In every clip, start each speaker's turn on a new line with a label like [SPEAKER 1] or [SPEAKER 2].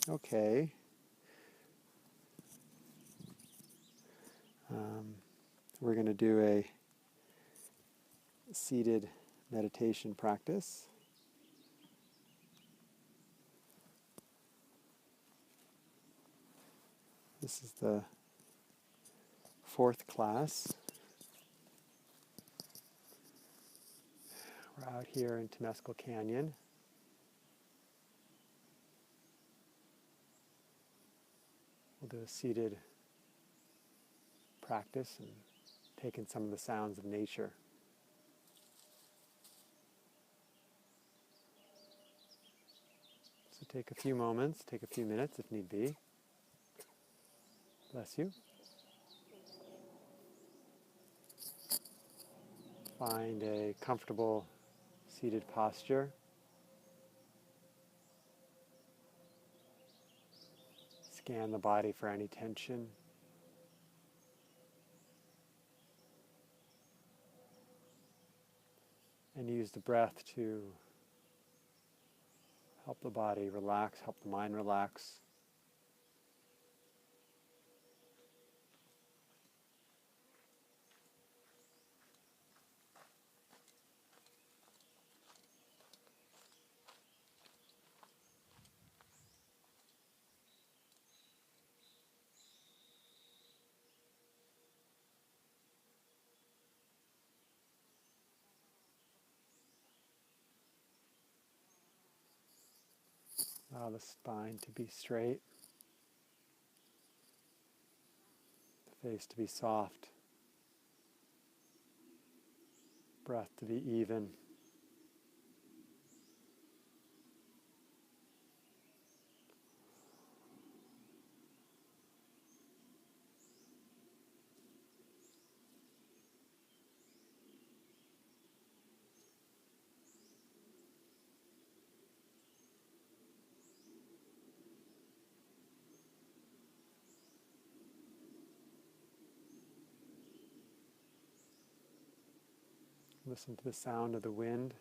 [SPEAKER 1] Okay. We're going to do a seated meditation practice. This is the 4th class. We're out here in Temescal Canyon. We'll do a seated practice and take in some of the sounds of nature. So take a few moments, take a few minutes if need be. Bless you. Find a comfortable seated posture. Scan the body for any tension. And use the breath to help the body relax, help the mind relax. Allow the spine to be straight, the face to be soft, breath to be even. Listen to the sound of the wind.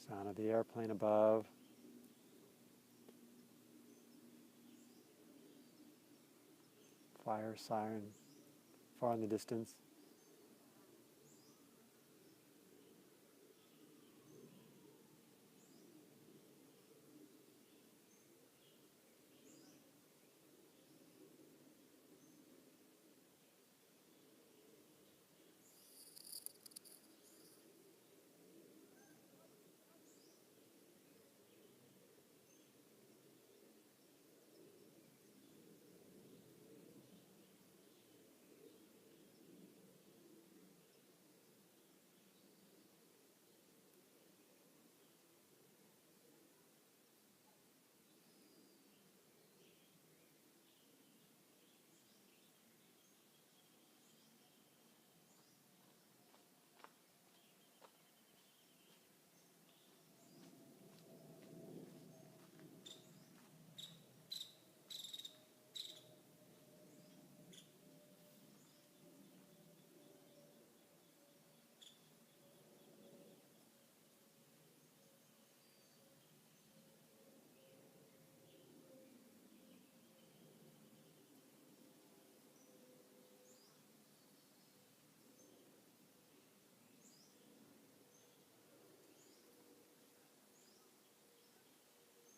[SPEAKER 1] Sound of the airplane above. Fire siren far in the distance.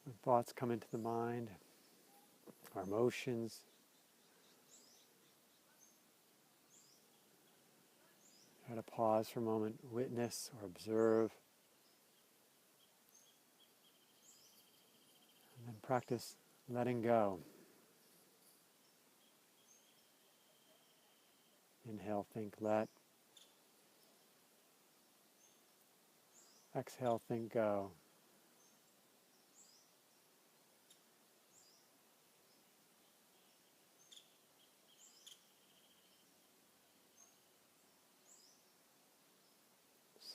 [SPEAKER 1] When thoughts come into the mind, our emotions, try to pause for a moment, witness or observe, and then practice letting go. Inhale, think, let. Exhale, think, go.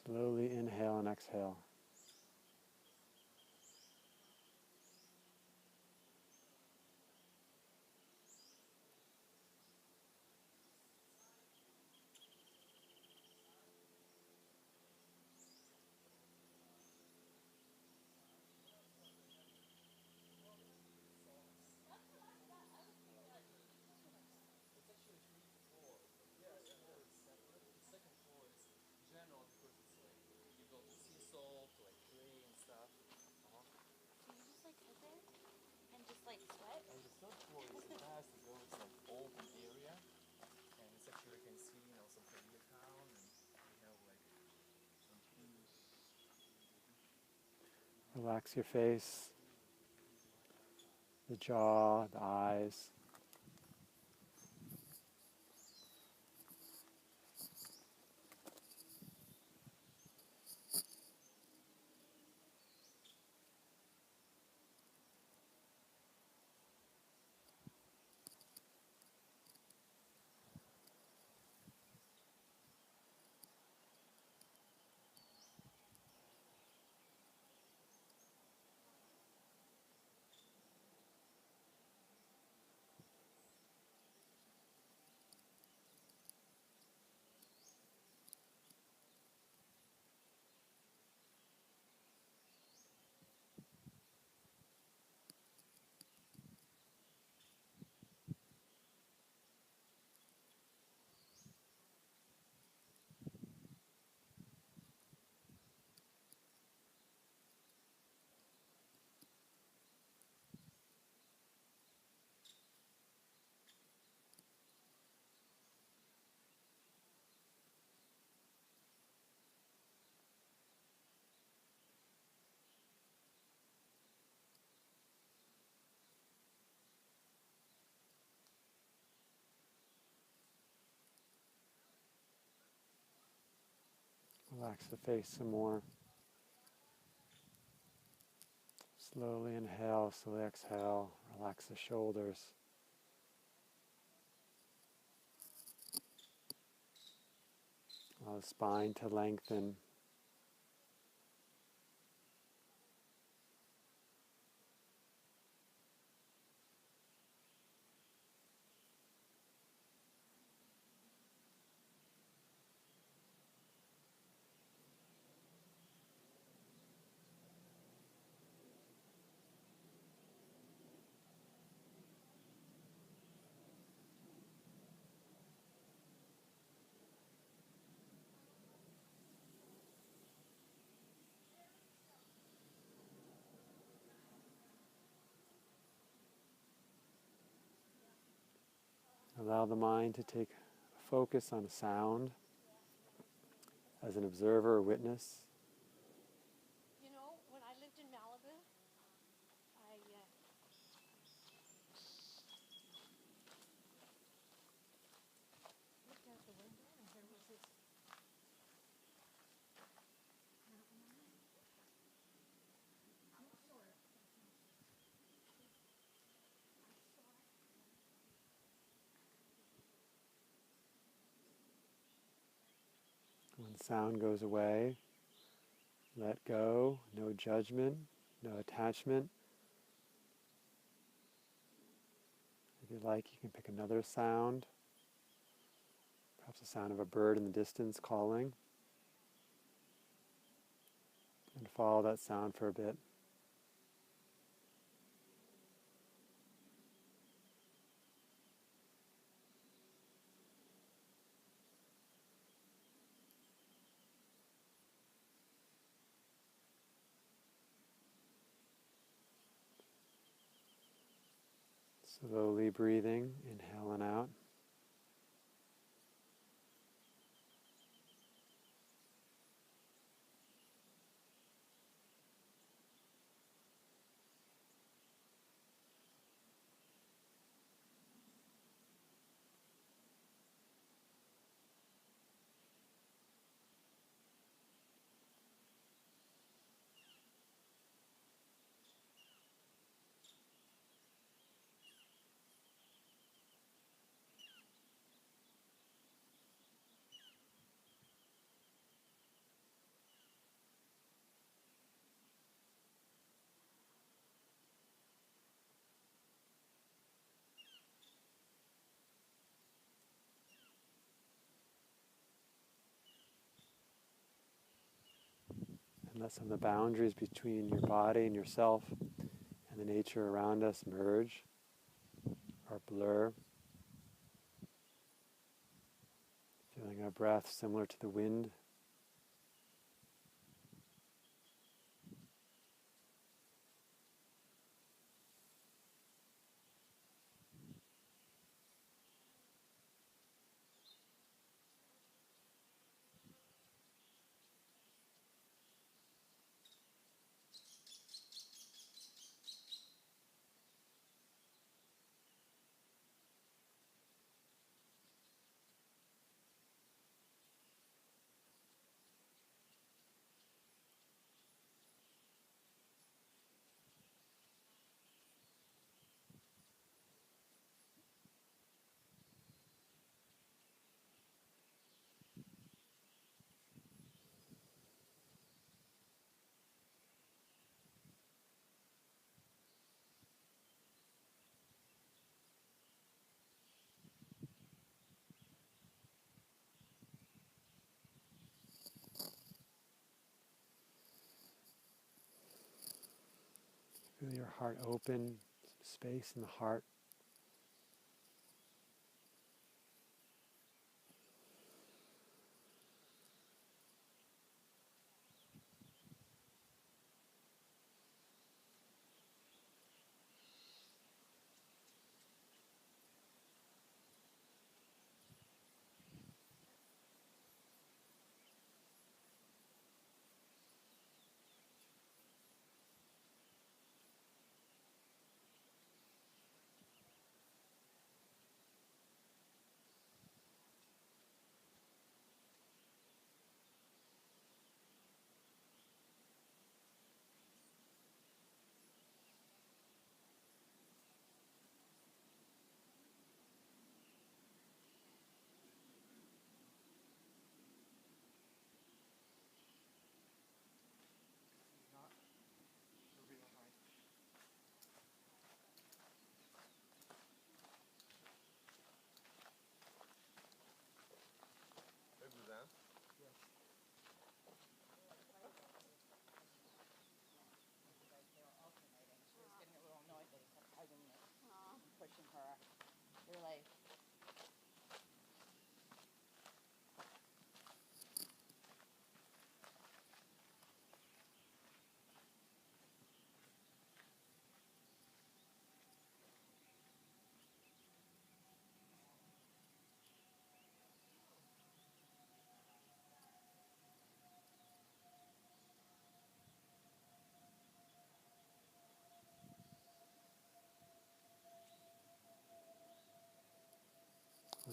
[SPEAKER 1] Slowly inhale and exhale.
[SPEAKER 2] And the third floor is the best to go. It's an open area, and it's actually you can see some Koreatown, and we have like some peace.
[SPEAKER 1] Relax your face, the jaw, the eyes. Relax the face some more. Slowly inhale, slowly exhale. Relax the shoulders. Allow the spine to lengthen. Allow the mind to take focus on a sound as an observer or witness.
[SPEAKER 3] When I lived in Malibu, I looked out the window and there was this mountain line. I'm sorry.
[SPEAKER 1] When sound goes away, let go, no judgment, no attachment. If you like, you can pick another sound, perhaps the sound of a bird in the distance calling, and follow that sound for a bit. Slowly breathing, inhale and out. And let some of the boundaries between your body and yourself and the nature around us merge or blur. Feeling our breath similar to the wind. Feel your heart open, space in the heart.
[SPEAKER 2] Not moving behind. Maybe then? Yes.
[SPEAKER 4] They were alternating. She was getting a little annoyed that he kept hugging me and pushing her. They're like,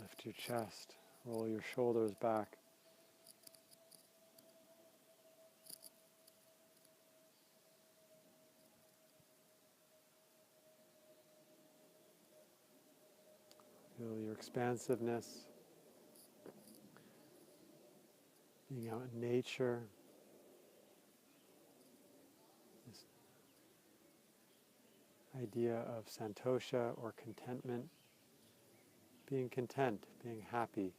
[SPEAKER 1] Lift your chest, roll your shoulders back. Feel your expansiveness, being out in nature. This idea of santosha or contentment, being content, being happy,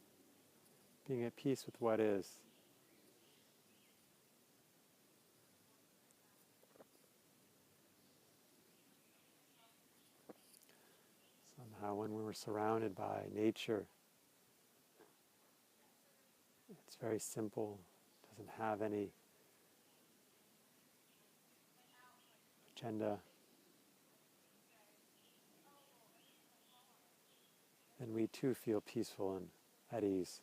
[SPEAKER 1] being at peace with what is. Somehow when we're surrounded by nature, it's very simple, doesn't have any agenda. And we too feel peaceful and at ease.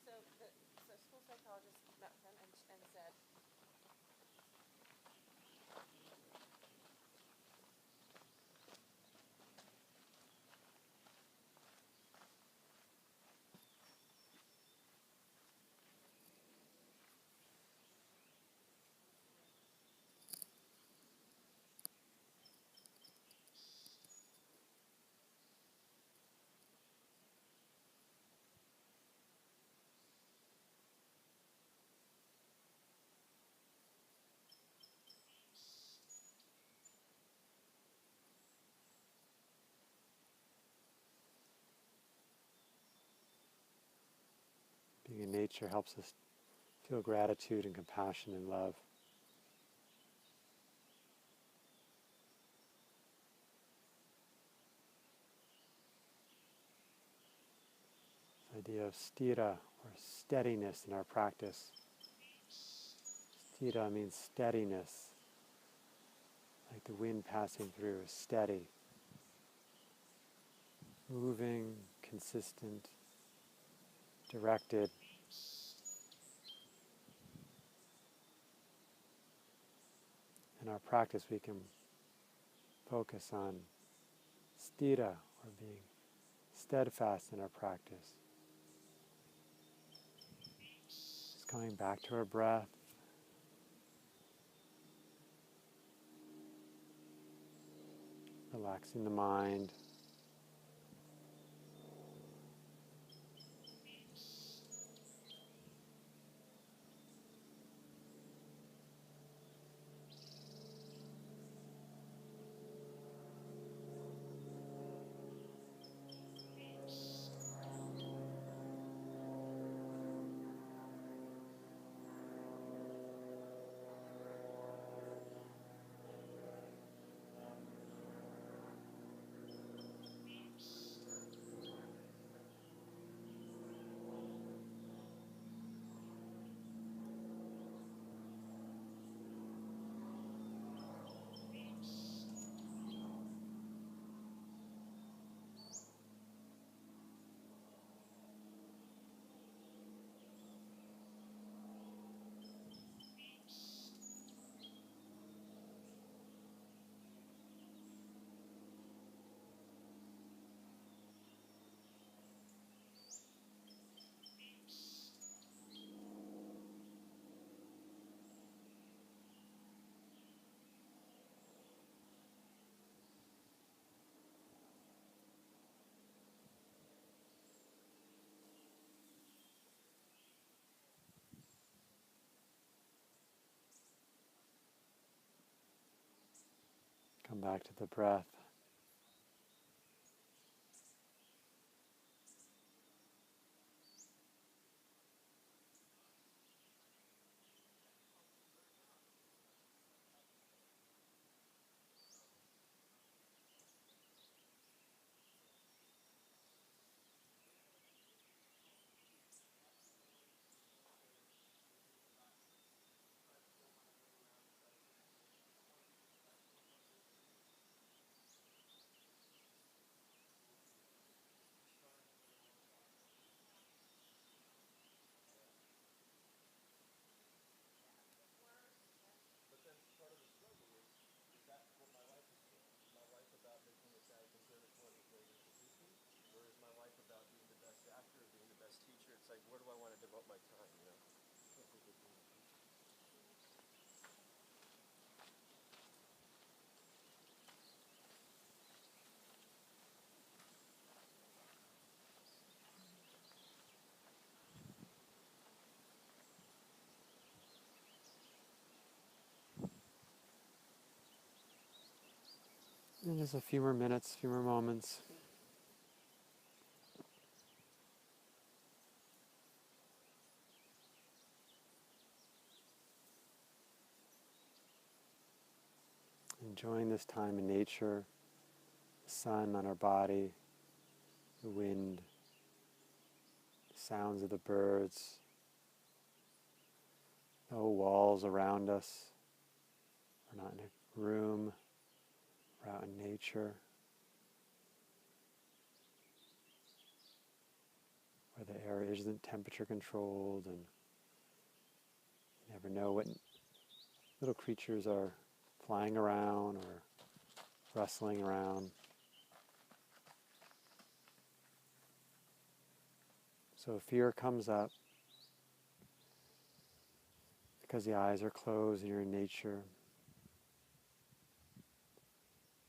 [SPEAKER 4] so school psychologist met with him and said,
[SPEAKER 1] Being in nature helps us feel gratitude and compassion and love. This idea of stira, or steadiness in our practice. Stira means steadiness, like the wind passing through is steady. Moving, consistent, directed. In our practice we can focus on stira, or being steadfast in our practice. Just coming back to our breath. Relaxing the mind. back to the breath.
[SPEAKER 2] But then part of the struggle is that what my life is for? Is my life about making it that conservatory great institution? Or is my life about being the best actor, being the best teacher? It's like, where do I want to devote my time, you know? I can't think of being a teacher.
[SPEAKER 1] And just a few more minutes, a few more moments. Enjoying this time in nature, the sun on our body, the wind, the sounds of the birds, no walls around us. We're not in a room, we're out in nature, where the air isn't temperature controlled, and you never know what little creatures are flying around or rustling around. So if fear comes up because the eyes are closed and you're in nature,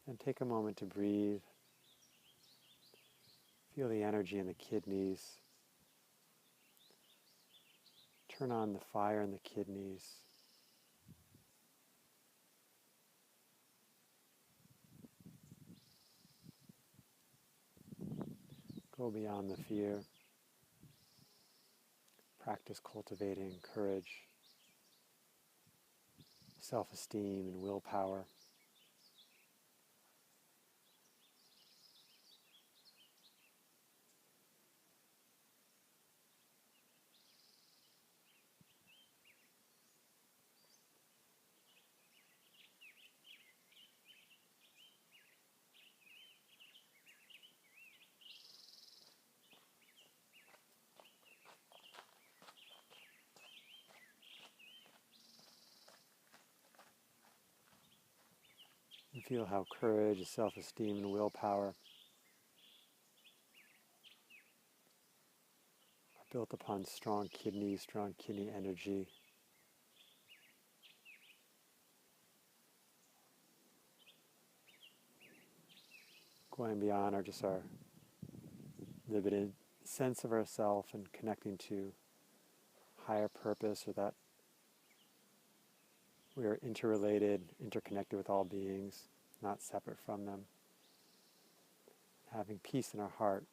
[SPEAKER 1] then take a moment to breathe. Feel the energy in the kidneys. Turn on the fire in the kidneys. Go beyond the fear. Practice cultivating courage, self-esteem, and willpower. And feel how courage, self-esteem, and willpower are built upon strong kidney energy. Going beyond our limited sense of ourself and connecting to higher purpose, or that we are interrelated, interconnected with all beings, not separate from them. Having peace in our heart.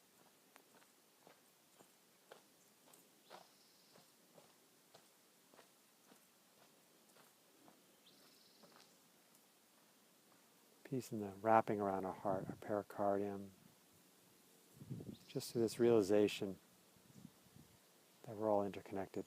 [SPEAKER 1] Peace in the wrapping around our heart, our pericardium. Just through this realization that we're all interconnected.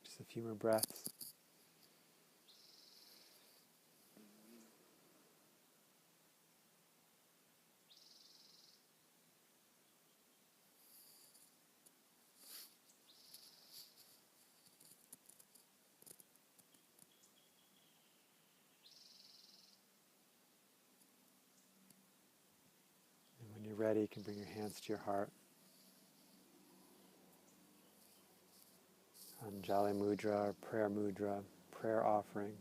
[SPEAKER 1] Just a few more breaths. ready, you can bring your hands to your heart. Anjali Mudra, or prayer offering.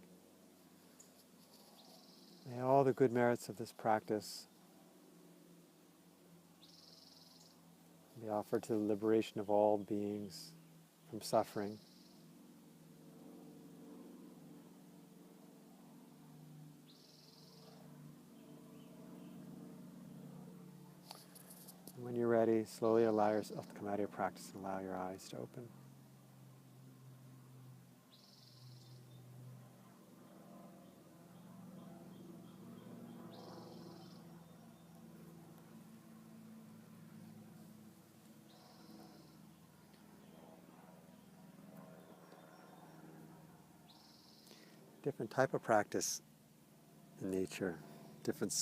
[SPEAKER 1] May all the good merits of this practice be offered to the liberation of all beings from suffering. And when you're ready, slowly allow yourself to come out of your practice and allow your eyes to open. Different type of practice in nature, different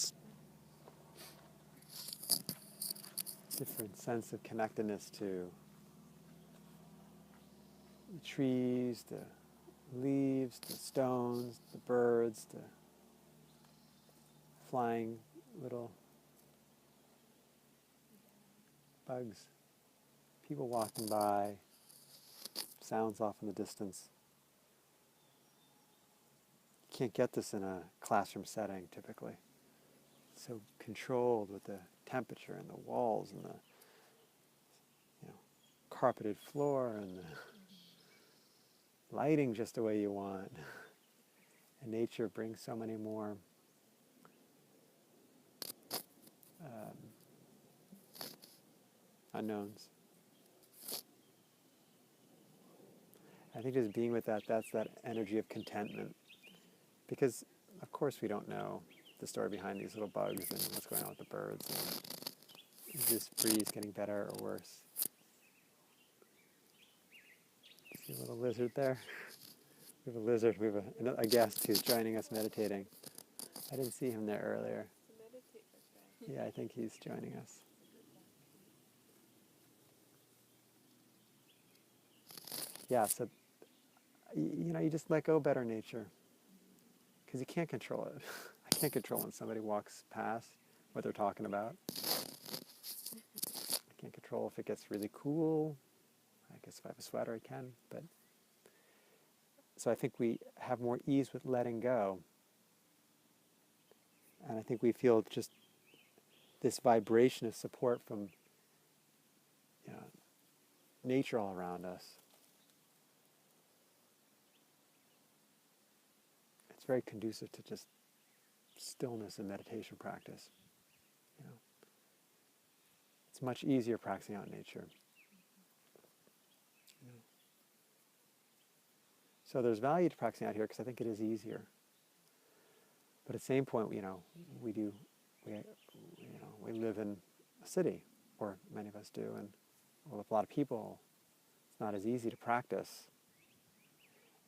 [SPEAKER 1] sense of connectedness to the trees, the leaves, the stones, the birds, the flying little bugs, people walking by, sounds off in the distance. You can't get this in a classroom setting typically. It's so controlled with the temperature and the walls and the carpeted floor and the lighting just the way you want. And nature brings so many more unknowns. I think just being with that, that's that energy of contentment. Because, of course, we don't know the story behind these little bugs and what's going on with the birds. And is this breeze getting better or worse? See a little lizard there? We have a lizard. We have a guest who's joining us meditating. I didn't see him there earlier. Yeah, I think he's joining us. Yeah, so, you just let go better nature. Because you can't control it. I can't control when somebody walks past what they're talking about. I can't control if it gets really cool. I guess if I have a sweater, I can. But so I think we have more ease with letting go. And I think we feel just this vibration of support from nature all around us. It's very conducive to just stillness and meditation practice. It's much easier practicing out in nature. So there's value to practicing out here because I think it is easier. But at the same point, we live in a city, or many of us do, and with a lot of people, it's not as easy to practice.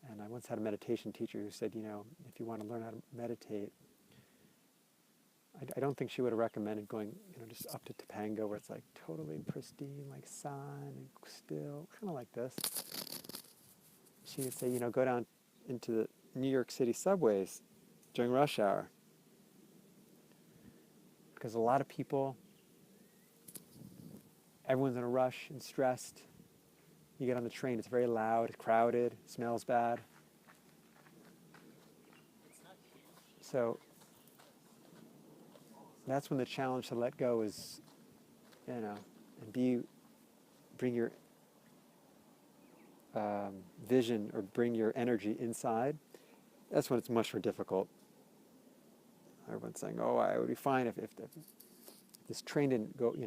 [SPEAKER 1] And I once had a meditation teacher who said, if you want to learn how to meditate, I don't think she would have recommended going, just up to Topanga where it's like totally pristine, like sun and still, kind of like this. She would say, go down into the New York City subways during rush hour. Because a lot of people, everyone's in a rush and stressed. You get on the train, it's very loud, crowded, smells bad. So that's when the challenge to let go is, and bring your vision or bring your energy inside. That's when it's much more difficult. Everyone's saying, it would be fine if this train didn't go, it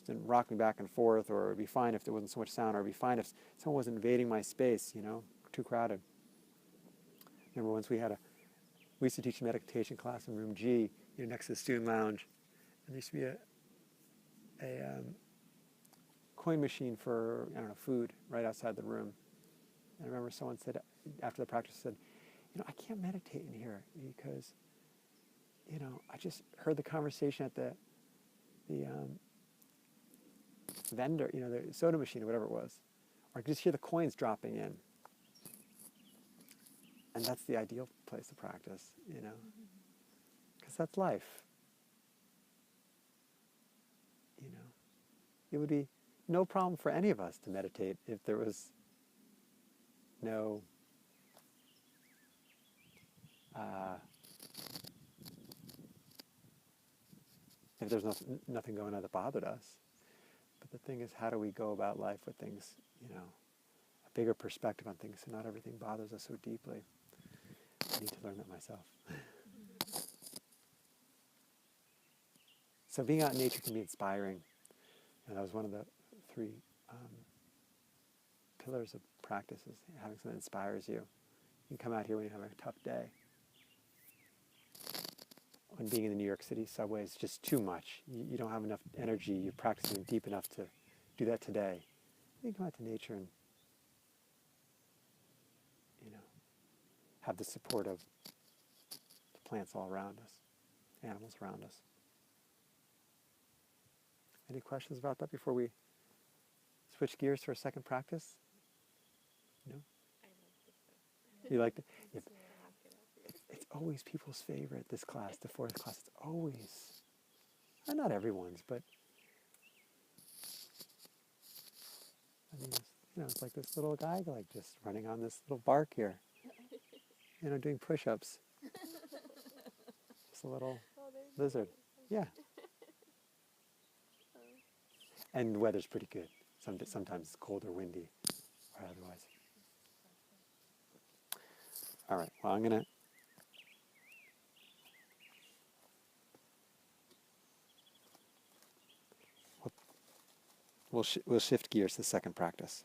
[SPEAKER 1] didn't rock me back and forth, or it would be fine if there wasn't so much sound, or it would be fine if someone wasn't invading my space, too crowded. Remember once we used to teach a meditation class in room G, next to the student lounge, and there used to be a coin machine for, food right outside the room. And I remember someone said, after the practice, I can't meditate in here because, I just heard the conversation at the vendor, the soda machine or whatever it was. Or I could just hear the coins dropping in. And that's the ideal place to practice, because that's life. it would be no problem for any of us to meditate if there was no if there's nothing going on that bothered us. But the thing is, how do we go about life with things, a bigger perspective on things so not everything bothers us so deeply? I need to learn that myself. So being out in nature can be inspiring. And that was one of the three pillars of practice, is having something that inspires you. You can come out here when you have a tough day. When being in the New York City subway is just too much. You don't have enough energy. You're practicing deep enough to do that today. You can come out to nature and, have the support of the plants all around us, animals around us. Any questions about that before we switch gears to our second practice? No? You like it? Yeah. It's always people's favorite, this class, the fourth class. It's always, not everyone's, but I mean, it's like this little guy, like just running on this little bark here, doing push-ups. Just a little lizard. Yeah. And the weather's pretty good. Sometimes it's cold or windy, or otherwise. All right. Well, I'm gonna. We'll shift gears to the second practice.